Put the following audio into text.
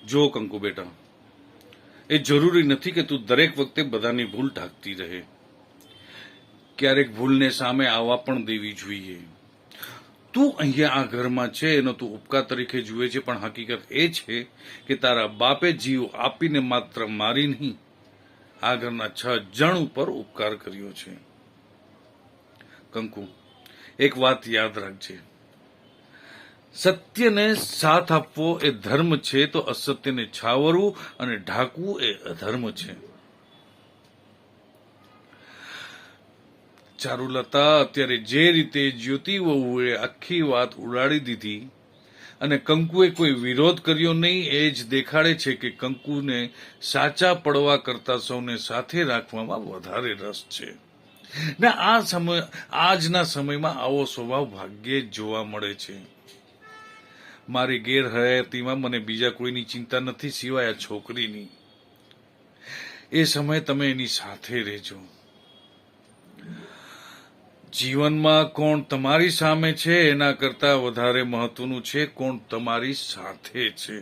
જો કંકુ બેટા, એ જરૂરી નથી કે તું દરેક વખતે બધાની ભૂલ ઢાંકતી રહે. ક્યારેક ભૂલને સામે આવવા પણ દેવી જોઈએ. તું અહીંયા આ ઘરમાં છે એનો તું ઉપકાર તરીકે જુએ છે, પણ હકીકત એ છે કે તારા બાપે જીવ આપીને માત્ર મારી નહીં, આ ઘરના 6 જણ ઉપર ઉપકાર કર્યો છે. કંકુ, એક વાત યાદ રાખજે, સત્યને સાથ આપવો એ ધર્મ છે, તો અસત્યને છાવરવું અને ઢાંકવું એ અધર્મ છે. ચારુલતા, અત્યારે જે રીતે જ્યોતિ વહુએ આખી વાત ઉડાડી દીધી અને કંકુએ કોઈ વિરોધ કર્યો નહીં, એ જ દેખાડે છે કે કંકુને સાચા પડવા કરતા સૌને સાથે રાખવામાં વધારે રસ છે. ને આજના સમયમાં આવો સ્વભાવ ભાગ્યે જ જોવા મળે છે. મારી ગેરહયાતીમાં મને બીજા કોઈની ચિંતા નથી સિવાય આ છોકરીની. એ સમયે તમે એની સાથે રહેજો. જીવનમાં કોણ તમારી સામે છે એના કરતા વધારે મહત્વનું છે કોણ તમારી સાથે છે.